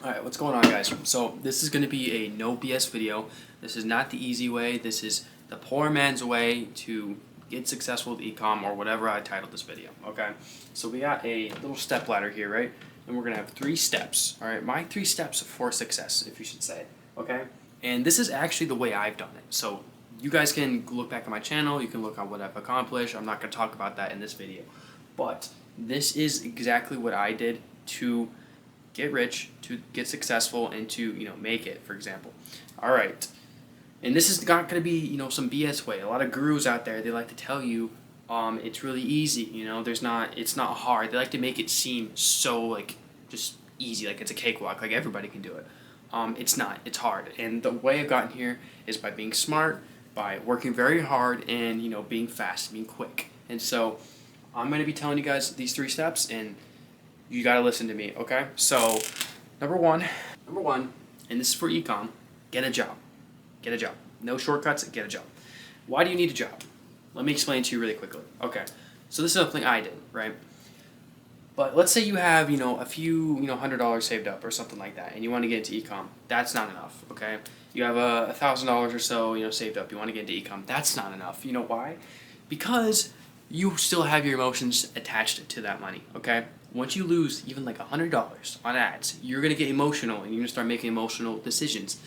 Alright, what's going on, guys? So this is going to be a no BS video. This is not the easy way. This is the poor man's way to get successful with e-com, or whatever I titled this video. Okay, so we got a little step ladder here, right? And we're going to have 3 steps. Alright, my 3 steps for success, if you should say. Okay, and this is actually the way I've done it. So you guys can look back at my channel. You can look at what I've accomplished. I'm not going to talk about that in this video. But this is exactly what I did to get rich, to get successful, and to, make it, for example. All right. And this is not going to be, some BS way. A lot of gurus out there, they like to tell you it's really easy, it's not hard. They like to make it seem so, just easy, like it's a cakewalk, like everybody can do it. It's not. It's hard. And the way I've gotten here is by being smart, by working very hard, and, being fast, being quick. And so I'm going to be telling you guys these 3 steps, and you gotta listen to me, okay? So, number one, and this is for e-com, get a job. Get a job. No shortcuts, get a job. Why do you need a job? Let me explain to you really quickly. Okay, so this is something I did, right? But let's say you have, a few, $100 saved up or something like that, and you want to get into e-com. That's not enough, okay? You have $1,000 or so, saved up. You want to get into e-com. That's not enough. You know why? Because you still have your emotions attached to that money, okay? Once you lose even like $100 on ads, you're going to get emotional, and you're going to start making emotional decisions.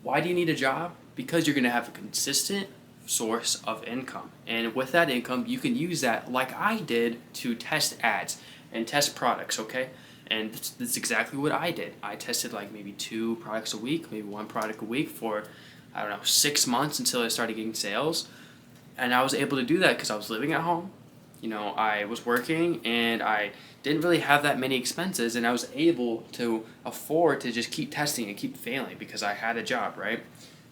Why do you need a job? Because you're going to have a consistent source of income. And with that income, you can use that, like I did, to test ads and test products, okay? And that's exactly what I did. I tested like maybe 2 products a week, maybe 1 product a week for, 6 months until I started getting sales. And I was able to do that because I was living at home. I was working, and I didn't really have that many expenses, and I was able to afford to just keep testing and keep failing because I had a job, right?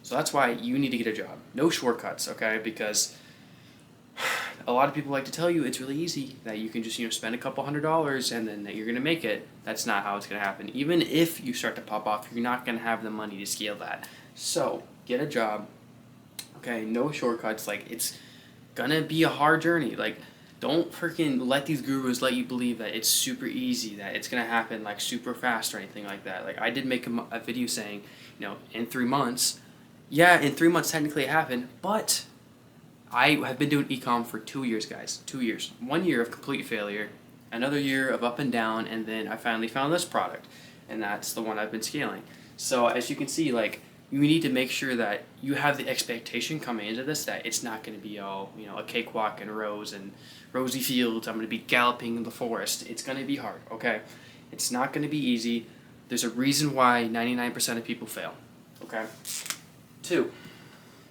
So that's why you need to get a job. No shortcuts, okay? Because a lot of people like to tell you it's really easy, that you can just, spend a couple $100 and then that you're going to make it. That's not how it's going to happen. Even if you start to pop off, you're not going to have the money to scale that. So get a job, okay? No shortcuts. It's going to be a hard journey. Don't freaking let these gurus let you believe that it's super easy, that it's going to happen super fast or anything like that. I did make a video saying, in 3 months, yeah, in 3 months technically it happened, but I have been doing e-com for 2 years, guys. 2 years. 1 year of complete failure, another year of up and down, and then I finally found this product, and that's the one I've been scaling. So as you can see, you need to make sure that you have the expectation coming into this that it's not going to be all, a cakewalk and rosy fields. I'm going to be galloping in the forest. It's going to be hard, okay? It's not going to be easy. There's a reason why 99% of people fail, okay? 2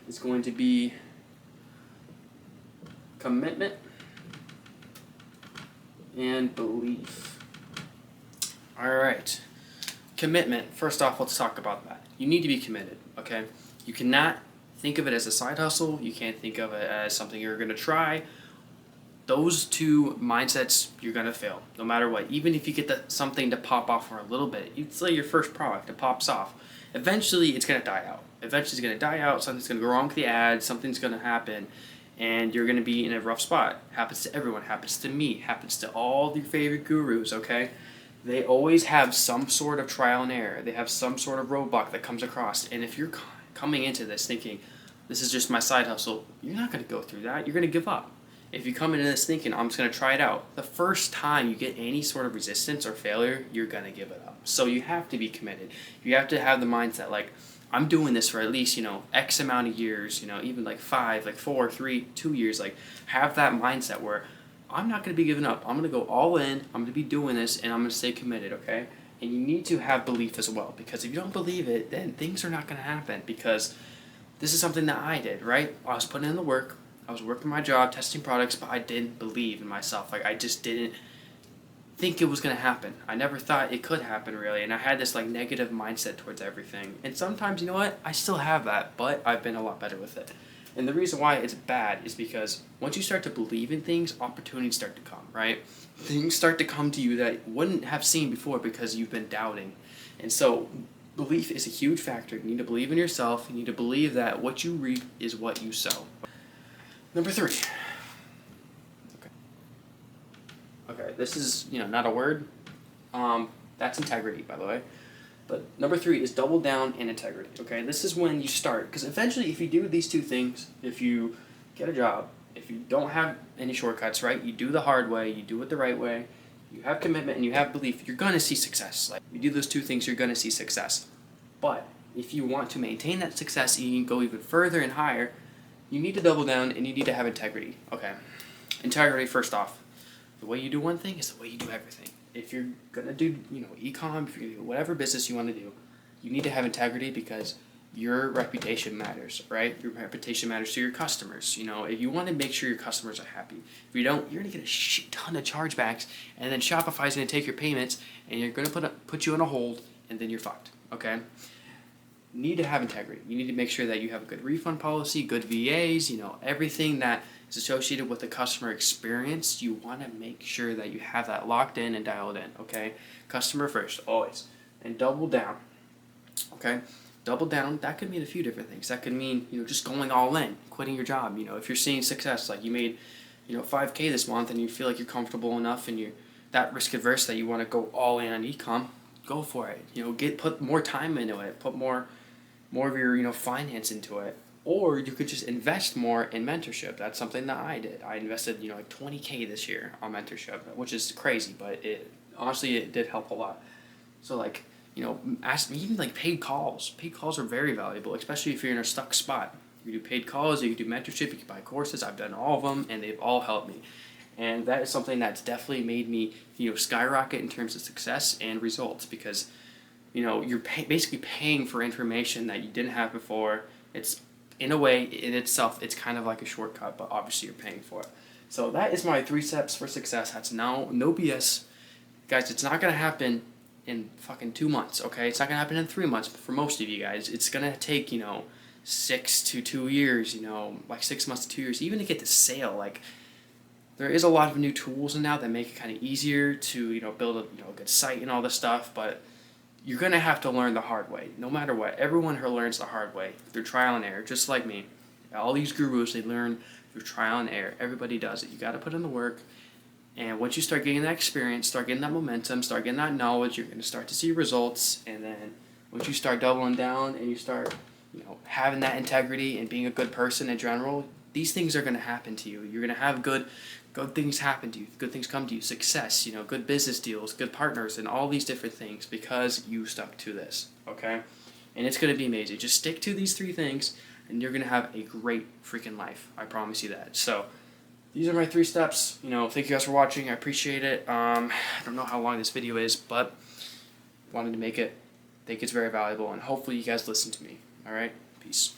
is going to be commitment and belief. All right. Commitment. First off, let's talk about that. You need to be committed, okay? You cannot think of it as a side hustle. You can't think of it as something you're going to try. Those 2 mindsets, you're going to fail, no matter what. Even if you get something to pop off for a little bit, it's like your first product, it pops off. Eventually, it's going to die out. Eventually, it's going to die out. Something's going to go wrong with the ad. Something's going to happen, and you're going to be in a rough spot. Happens to everyone. Happens to me. Happens to all your favorite gurus, okay? They always have some sort of trial and error. They have some sort of roadblock that comes across. And if you're coming into this thinking, this is just my side hustle, you're not going to go through that. You're going to give up. If you come into this thinking, I'm just going to try it out, the first time you get any sort of resistance or failure, you're going to give it up. So you have to be committed. You have to have the mindset, I'm doing this for at least, X amount of years, even 5, 4, 3, 2 years. Have that mindset where I'm not going to be giving up. I'm going to go all in. I'm going to be doing this, and I'm going to stay committed, okay? And you need to have belief as well, because if you don't believe it, then things are not going to happen, because this is something that I did, right? I was putting in the work. I was working my job, testing products, but I didn't believe in myself. I just didn't think it was going to happen. I never thought it could happen, really, and I had this negative mindset towards everything. And sometimes, you know what? I still have that, but I've been a lot better with it. And the reason why it's bad is because once you start to believe in things, opportunities start to come, right? Things start to come to you that you wouldn't have seen before because you've been doubting. And so belief is a huge factor. You need to believe in yourself. You need to believe that what you reap is what you sow. Number 3. Okay, this is, not a word. That's integrity, by the way. But number 3 is double down and integrity. Okay, this is when you start, because eventually, if you do these 2 things, if you get a job, if you don't have any shortcuts, right, you do the hard way, you do it the right way, you have commitment and you have belief, you're gonna see success. Like, you do those 2 things, you're gonna see success. But if you want to maintain that success and you can go even further and higher, you need to double down and you need to have integrity. Okay, integrity first off. The way you do one thing is the way you do everything. If you're gonna do, e-com, if you do whatever business you want to do, you need to have integrity, because your reputation matters, right? Your reputation matters to your customers. If you want to make sure your customers are happy, if you don't, you're gonna get a shit ton of chargebacks, and then Shopify's gonna take your payments, and you're gonna put you on a hold, and then you're fucked. Okay. You need to have integrity. You need to make sure that you have a good refund policy, good VAs, everything that is associated with the customer experience. You want to make sure that you have that locked in and dialed in, okay? Customer first, always. And double down, okay? Double down, that could mean a few different things. That could mean, just going all in, quitting your job. If you're seeing success, like you made, $5K this month, and you feel like you're comfortable enough and you're that risk averse that you want to go all in on e-com, go for it. Put more time into it, put more of your finance into it. Or you could just invest more in mentorship. That's something that I did. I invested like $20K this year on mentorship, which is crazy, but it did help a lot. So like even like paid calls. Paid calls are very valuable, especially if you're in a stuck spot. You can do paid calls, you can do mentorship, you can buy courses. I've done all of them, and they've all helped me. And that is something that's definitely made me skyrocket in terms of success and results, because you're basically paying for information that you didn't have before. It's, in a way, in itself, it's kind of like a shortcut, but obviously you're paying for it. So that is my 3 steps for success. That's no BS. Guys, it's not going to happen in fucking 2 months, okay? It's not going to happen in 3 months, but for most of you guys, it's going to take, 6 to 2 years, like 6 months to 2 years, even to get to sale. Like, there is a lot of new tools now that make it kind of easier to, build a good site and all this stuff, but you're going to have to learn the hard way, no matter what. Everyone here learns the hard way, through trial and error, just like me. All these gurus, they learn through trial and error. Everybody does it. You got to put in the work, and once you start getting that experience, start getting that momentum, start getting that knowledge, you're going to start to see results, and then once you start doubling down and you start, having that integrity and being a good person in general, these things are going to happen to you. You're going to have good things happen to you. Good things come to you. Success, good business deals, good partners, and all these different things, because you stuck to this, okay? And it's going to be amazing. Just stick to these 3 things, and you're going to have a great freaking life. I promise you that. So these are my 3 steps. Thank you guys for watching. I appreciate it. I don't know how long this video is, but wanted to make it. I think it's very valuable, and hopefully you guys listen to me. All right? Peace.